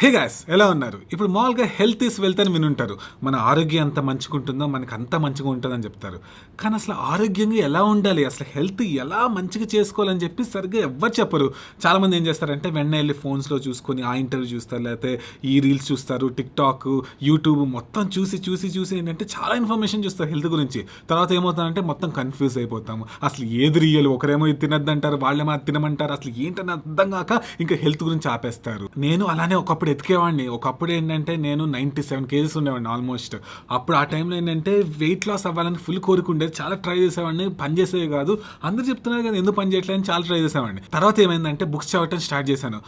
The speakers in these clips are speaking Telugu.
హే గాయ్స్, ఎలా ఉన్నారు? ఇప్పుడు మామూలుగా హెల్త్ ఈస్ వెల్త్ అని వినుంటారు. మన ఆరోగ్యం ఎంత మంచిగా ఉంటుందో మనకు అంత మంచిగా ఉంటుందని చెప్తారు. కానీ అసలు ఆరోగ్యంగా ఎలా ఉండాలి, అసలు హెల్త్ ఎలా మంచిగా చేసుకోవాలని చెప్పి సరిగ్గా ఎవ్వరు చెప్పరు. చాలామంది ఏం చేస్తారంటే వెంటనే వెళ్ళి ఫోన్స్లో చూసుకొని ఆ ఇంటర్వ్యూ చూస్తారు, లేకపోతే ఈ రీల్స్ చూస్తారు, టిక్ టాక్, యూట్యూబ్ మొత్తం చూసి ఏంటంటే చాలా ఇన్ఫర్మేషన్ చూస్తారు హెల్త్ గురించి. తర్వాత ఏమవుతుందంటే మొత్తం కన్ఫ్యూజ్ అయిపోతాము. అసలు ఏది రియల్, ఒకరేమో ఇది తినద్దంటారు, వాళ్ళేమో అది తినమంటారు, అసలు ఏంటని అర్థం కాక ఇంకా హెల్త్ గురించి ఆపేస్తారు. నేను అలానే ఒకప్పుడు ఎతికేవాడిని. ఒకప్పుడు ఏంటంటే నేను 97 కేజీస్ ఉండేవాడిని ఆల్మోస్ట్. అప్పుడు ఆ టైంలో ఏంటంటే వెయిట్ లాస్ అవ్వాలని ఫుల్ కోరిక ఉండేది. చాలా ట్రై చేసేవాడిని, పని చేసేవి కాదు. అందరూ చెప్తున్నారు కదా ఎందుకు పని చేయట్లేదు అని చాలా ట్రై చేసేవాడిని. తర్వాత ఏమైందంటే బుక్స్ చదవటం స్టార్ట్ చేశాను.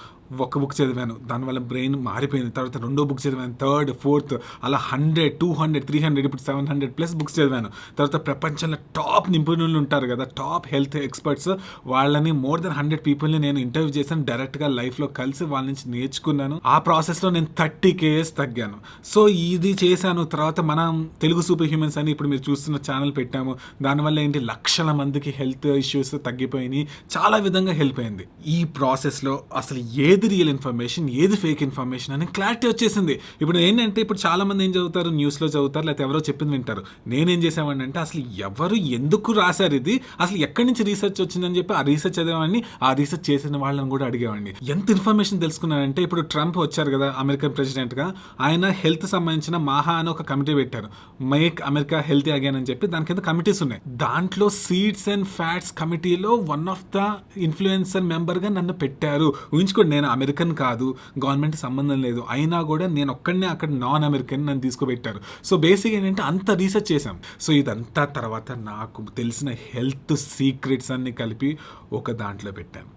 ఒక బుక్ చదివాను, దానివల్ల బ్రెయిన్ మారిపోయింది. తర్వాత రెండో బుక్ చదివాను, థర్డ్, ఫోర్త్, అలా 100, 200, 300, ఇప్పుడు 700+ బుక్స్ చదివాను. తర్వాత ప్రపంచంలో టాప్ నిపుణులు ఉంటారు కదా, టాప్ హెల్త్ ఎక్స్పర్ట్స్, వాళ్ళని మోర్ దెన్ 100 పీపుల్ని నేను ఇంటర్వ్యూ చేశాను. డైరెక్ట్గా లైఫ్లో కలిసి వాళ్ళ నుంచి నేర్చుకున్నాను. ఆ ప్రాసెస్లో నేను 30 kgs తగ్గాను. సో ఇది చేశాను. తర్వాత మనం తెలుగు సూపర్ హ్యూమన్స్ అని ఇప్పుడు మీరు చూస్తున్న ఛానల్ పెట్టాము. దానివల్ల ఏంటి లక్షల మందికి హెల్త్ ఇష్యూస్ తగ్గిపోయినాయి. చాలా విధంగా హెల్ప్ అయింది. ఈ ప్రాసెస్లో అసలు ఏది రియల్ ఇన్ఫర్మేషన్, ఏది ఫేక్ ఇన్ఫర్మేషన్ అని క్లారిటీ వచ్చేసింది. ఇప్పుడు ఏంటంటే ఇప్పుడు చాలా మంది ఏం చదువుతారు, న్యూస్లో చదువుతారు, లేకపోతే ఎవరో చెప్పింది వింటారు. నేనేం చేసామంటే అంటే అసలు ఎవరు ఎందుకు రాశారు ఇది, అసలు ఎక్కడి నుంచి రీసెర్చ్ వచ్చిందని చెప్పి ఆ రీసెర్చ్ చదివేవాడిని, ఆ రీసెర్చ్ చేసిన వాళ్ళని కూడా అడిగేవాడిని. ఎంత ఇన్ఫర్మేషన్ తెలుసుకున్నానంటే ఇప్పుడు ట్రంప్ వచ్చారు కదా అమెరికన్ ప్రెసిడెంట్గా, ఆయన హెల్త్ సంబంధించిన మాహా అని ఒక కమిటీ పెట్టారు. మేక్ అమెరికా హెల్తీ అగైన్ అని చెప్పి దాని కింద కమిటీస్ ఉన్నాయి. దాంట్లో సీడ్స్ అండ్ ఫ్యాట్స్ కమిటీలో వన్ ఆఫ్ ద ఇన్ఫ్లుయెన్సర్ మెంబర్గా నన్ను పెట్టారు. ఊహించుకోండి, నేను అమెరికన్ కాదు, గవర్నమెంట్ సంబంధం లేదు, అయినా కూడా నేను ఒక్కడనే అక్కడ నాన్ అమెరికన్ నన్ను తీసుకుపెట్టారు. సో బేసిక్ ఏంటంటే అంత రీసెర్చ్ చేశాం. సో ఇదంతా తర్వాత నాకు తెలిసిన హెల్త్ సీక్రెట్స్ అన్ని కలిపి ఒక దాంట్లో పెట్టాను.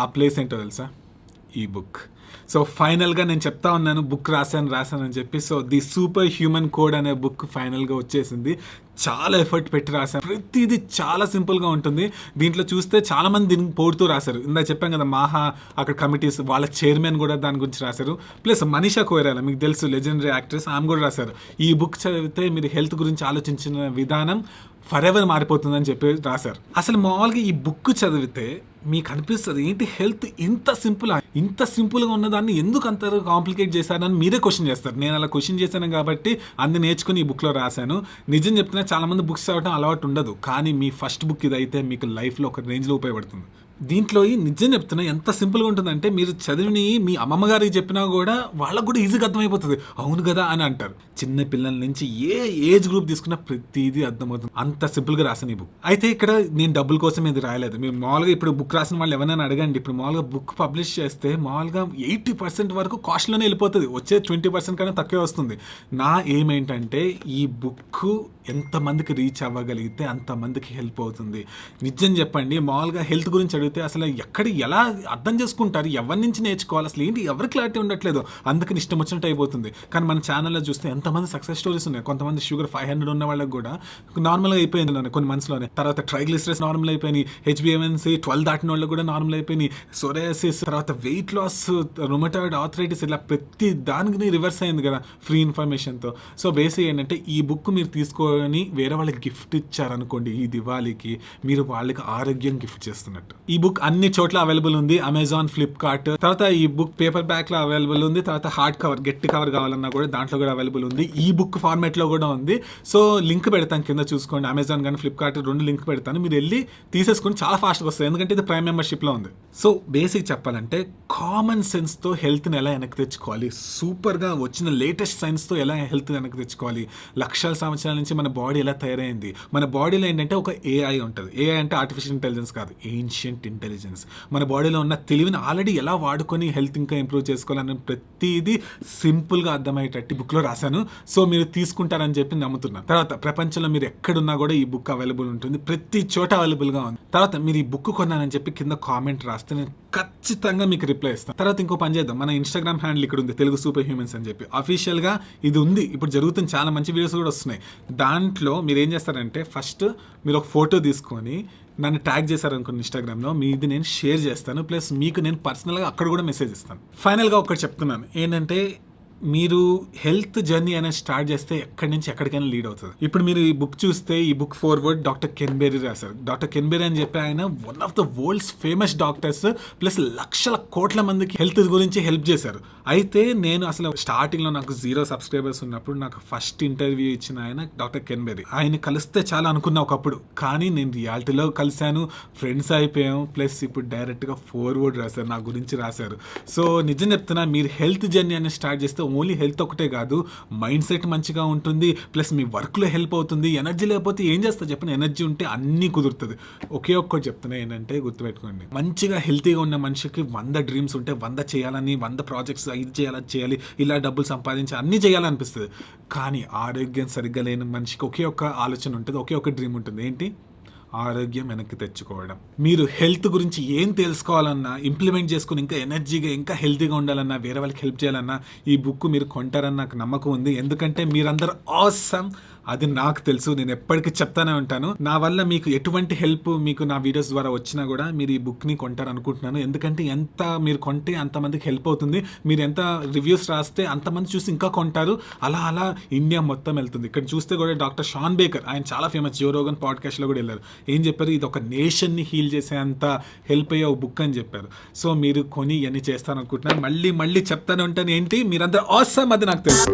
ఆ ప్లేస్ ఏంటో తెలుసా? ఈ బుక్. సో ఫైనల్గా నేను చెప్తా ఉన్నాను బుక్ రాశాను అని చెప్పి. So the super human code అనే బుక్ ఫైనల్గా వచ్చేసింది. చాలా ఎఫర్ట్ పెట్టి రాశాను. ప్రతిదీ చాలా సింపుల్గా ఉంటుంది. దీంట్లో చూస్తే చాలా మంది దీనికి పోడుతూ రాశారు. ఇందా చెప్పాను కదా మాహా అక్కడ కమిటీస్, వాళ్ళ చైర్మన్ కూడా దాని గురించి రాశారు. ప్లస్ మనీషా కోయిరాలా, మీకు తెలుసు, లెజెండరీ యాక్ట్రెస్, ఆమె కూడా రాశారు. ఈ బుక్ చదివితే మీరు హెల్త్ గురించి ఆలోచించిన విధానం ఫర్ ఎవర్ మారిపోతుందని చెప్పి రాశారు. అసలు మామూలుగా ఈ బుక్ చదివితే మీకు అనిపిస్తుంది ఏంటి హెల్త్ ఇంత సింపుల్గా ఉన్నదాన్ని ఎందుకు అంత కాంప్లికేట్ చేశారని మీరే క్వశ్చన్ చేస్తారు. నేను అలా క్వశ్చన్ చేశాను కాబట్టి అన్ని నేర్చుకుని ఈ బుక్లో రాశాను. నిజం చెప్తున్నా చాలా మంది బుక్స్ చదవడం అలవాటు ఉండదు, కానీ మీ ఫస్ట్ బుక్ ఇదైతే మీకు లైఫ్లో ఒక రేంజ్లో ఉపయోగపడుతుంది. దీంట్లో నిజం చెప్తున్నా ఎంత సింపుల్గా ఉంటుందంటే మీరు చదివిని మీ అమ్మమ్మ గారికి చెప్పినా కూడా వాళ్ళకు కూడా ఈజీగా అర్థమైపోతుంది. అవును కదా అని అంటారు. చిన్న పిల్లల నుంచి ఏ ఏజ్ గ్రూప్ తీసుకున్నా ప్రతిదీ అర్థమవుతుంది. అంత సింపుల్గా రాసిన ఈ బుక్. అయితే ఇక్కడ నేను డబ్బుల కోసం ఇది రాయలేదు. మీరు మామూలుగా ఇప్పుడు బుక్ రాసిన వాళ్ళు ఎవరైనా అడగండి. ఇప్పుడు మామూలుగా బుక్ పబ్లిష్ చేస్తే మామూలుగా 80% వరకు కాస్ట్లోనే వెళ్ళిపోతుంది. వచ్చే 20% కన్నా తక్కువే వస్తుంది. నా ఏమేంటంటే ఈ బుక్ ఎంతమందికి రీచ్ అవ్వగలిగితే అంతమందికి హెల్ప్ అవుతుంది. నిజం చెప్పండి, మామూలుగా హెల్త్ గురించి అడిగితే అసలు ఎలా అర్థం చేసుకుంటారు, ఎవరి నుంచి నేర్చుకోవాలి, అసలు ఏంటి ఎవరి క్లారిటీ ఉండట్లేదు, అందుకని ఇష్టం వచ్చినట్టు అయిపోతుంది. కానీ మన ఛానల్లో చూస్తే ఎంతమంది సక్సెస్ స్టోరీస్ ఉన్నాయి. కొంతమంది షుగర్ 500 ఉన్న వాళ్ళకి కూడా నార్మల్గా అయిపోయింది కొన్ని మంత్స్లోనే. తర్వాత ట్రైగ్లిసరైడ్స్ నార్మల్ అయిపోయినాయి, HbA1c 12 దాటిన వాళ్ళకి కూడా నార్మల్ అయిపోయినాయి, సోరియాసిస్, తర్వాత వెయిట్ లాస్, రుమటాయిడ్ ఆర్థరైటిస్, ఇలా ప్రతి దానికి రివర్స్ అయింది కదా ఫ్రీ ఇన్ఫర్మేషన్తో. సో బేసిక్ ఏంటంటే ఈ బుక్ మీరు తీసుకొని వేరే వాళ్ళకి గిఫ్ట్ ఇచ్చారనుకోండి ఈ దివాళీకి, మీరు వాళ్ళకి ఆరోగ్యం గిఫ్ట్ చేస్తున్నట్టు. ఈ బుక్ అన్ని చోట్ల అవైలబుల్ ఉంది, అమెజాన్, ఫ్లిప్కార్ట్. తర్వాత ఈ బుక్ పేపర్ బ్యాక్ లో అవైలబుల్ ఉంది. తర్వాత హార్డ్ కవర్, గట్టి కవర్ కావాలన్నా కూడా దాంట్లో కూడా అవైలబుల్ ఉంది. ఈ బుక్ ఫార్మాట్ లో కూడా ఉంది. సో లింక్ పెడతాను కింద చూసుకోండి. అమెజాన్ కానీ ఫ్లిప్కార్ట్ 2 లింక్ పెడతాను, మీరు వెళ్ళి తీసేసుకొని చాలా ఫాస్ట్గా వస్తుంది, ఎందుకంటే ఇది ప్రైమ్ మెంబర్షిప్ లో ఉంది. సో బేసిక్ చెప్పాలంటే కామన్ సెన్స్ తో హెల్త్ ని ఎలా వెనక్కి తెచ్చుకోవాలి, సూపర్ గా వచ్చిన లేటెస్ట్ సైన్స్ తో ఎలా హెల్త్ వెనక్కి తెచ్చుకోవాలి, లక్షల సంవత్సరాల నుంచి మన బాడీ ఎలా తయారైంది, మన బాడీలో ఏంటంటే ఒక AI ఉంటుంది. AI అంటే ఆర్టిఫిషియల్ ఇంటెలిజెన్స్ కాదు, ఏన్షియంట్ ఇంటెలిజెన్స్. మన బాడీలో ఉన్న తెలివిని ఆల్రెడీ ఎలా వాడుకొని హెల్త్ ఇంకా ఇంప్రూవ్ చేసుకోవాలని ప్రతిదీ సింపుల్గా అర్థమయ్యేటట్టు బుక్లో రాశాను. సో మీరు తీసుకుంటారని చెప్పి నమ్ముతున్నాను. తర్వాత ప్రపంచంలో మీరు ఎక్కడున్నా కూడా ఈ బుక్ అవైలబుల్ ఉంటుంది, ప్రతి చోట అవైలబుల్గా ఉంది. తర్వాత మీరు ఈ బుక్ కొన్నానని చెప్పి కింద కామెంట్ రాస్తే నేను ఖచ్చితంగా మీకు రిప్లై ఇస్తాను. తర్వాత ఇంకో పని చేద్దాం, మన ఇన్స్టాగ్రామ్ హ్యాండిల్ ఇక్కడ ఉంది, తెలుగు సూపర్ హ్యూమన్స్ అని చెప్పి అఫీషియల్గా ఇది ఉంది. ఇప్పుడు జరుగుతుంది, చాలా మంచి వీడియోస్ కూడా వస్తున్నాయి. దాంట్లో మీరు ఏం చేస్తారంటే ఫస్ట్ మీరు ఒక ఫోటో తీసుకొని నన్ను ట్యాగ్ చేశారనుకున్న ఇన్స్టాగ్రామ్లో, మీది నేను షేర్ చేస్తాను, ప్లస్ మీకు నేను పర్సనల్గా అక్కడ కూడా మెసేజ్ ఇస్తాను. ఫైనల్గా ఒకటి చెప్తున్నాను ఏంటంటే మీరు హెల్త్ జర్నీ అనేది స్టార్ట్ చేస్తే ఎక్కడి నుంచి ఎక్కడికైనా లీడ్ అవుతుంది. ఇప్పుడు మీరు ఈ బుక్ చూస్తే ఈ బుక్ ఫార్వర్డ్ డాక్టర్ కెన్బెరీ రాశారు. డాక్టర్ కెన్బెరీ అని చెప్పి ఆయన one of the world's famous doctors, plus లక్షల కోట్ల మందికి హెల్త్ గురించి హెల్ప్ చేశారు. అయితే నేను అసలు స్టార్టింగ్లో నాకు 0 సబ్స్క్రైబర్స్ ఉన్నప్పుడు నాకు ఫస్ట్ ఇంటర్వ్యూ ఇచ్చిన ఆయన డాక్టర్ కెన్బెరీ. ఆయన కలిస్తే చాలా అనుకున్నా ఒకప్పుడు, కానీ నేను రియాలిటీలో కలిశాను, ఫ్రెండ్స్ అయిపోయాం. ప్లస్ ఇప్పుడు డైరెక్ట్గా ఫార్వర్డ్ రాశారు, నా గురించి రాశారు. సో నిజం చెప్తున్నా, మీరు హెల్త్ జర్నీ అనేది స్టార్ట్ చేస్తే ఓన్లీ హెల్త్ ఒకటే కాదు, మైండ్ సెట్ మంచిగా ఉంటుంది, ప్లస్ మీ వర్క్లో హెల్ప్ అవుతుంది. ఎనర్జీ లేకపోతే ఏం చేస్తా చెప్పండి, ఎనర్జీ ఉంటే అన్నీ కుదురుతుంది. ఒకే ఒక్కటి చెప్తున్నా ఏంటంటే గుర్తుపెట్టుకోండి, మంచిగా హెల్తీగా ఉన్న మనిషికి 100 డ్రీమ్స్ ఉంటే 100 చేయాలని, 100 ప్రాజెక్ట్స్ ఇది చేయాలి, అది చేయాలి, ఇలా డబ్బులు సంపాదించి అన్నీ చేయాలనిపిస్తుంది. కానీ ఆరోగ్యం సరిగ్గా లేని మనిషికి ఒకే ఒక్క ఆలోచన ఉంటుంది, ఒకే ఒక్క డ్రీమ్ ఉంటుంది. ఏంటి? ఆరోగ్యం వెనక్కి తెచ్చుకోవడం. మీరు హెల్త్ గురించి ఏం తెలుసుకోవాలన్నా, ఇంప్లిమెంట్ చేసుకుని ఇంకా ఎనర్జీగా ఇంకా హెల్తీగా ఉండాలన్నా, వేరే వాళ్ళకి హెల్ప్ చేయాలన్నా ఈ బుక్ మీరు కొంటారని నాకు నమ్మకం ఉంది. ఎందుకంటే మీరందరూ ఆసమ్, అది నాకు తెలుసు, నేను ఎప్పటికీ చెప్తానే ఉంటాను. నా వల్ల మీకు ఎటువంటి హెల్ప్ మీకు నా వీడియోస్ ద్వారా వచ్చినా కూడా మీరు ఈ బుక్ని కొంటారనుకుంటున్నాను. ఎందుకంటే ఎంత మీరు కొంటే అంతమందికి హెల్ప్ అవుతుంది, మీరు ఎంత రివ్యూస్ రాస్తే అంతమంది చూసి ఇంకా కొంటారు. అలా అలా ఇండియా మొత్తం వెళ్తుంది. ఇక్కడ చూస్తే కూడా డాక్టర్ షాన్ బేకర్, ఆయన చాలా ఫేమస్, జో రోగన్ పాడ్కాస్ట్లో కూడా వెళ్ళారు. ఏం చెప్పారు? ఇది ఒక నేషన్ని హీల్ చేసే అంత హెల్ప్ అయ్యే ఒక బుక్ అని చెప్పారు. సో మీరు కొని ఇవన్నీ చేస్తారనుకుంటున్నాను. మళ్ళీ చెప్తానే ఉంటాను. ఏంటి? మీరందరూ ఆసమ్, అది నాకు తెలుసు.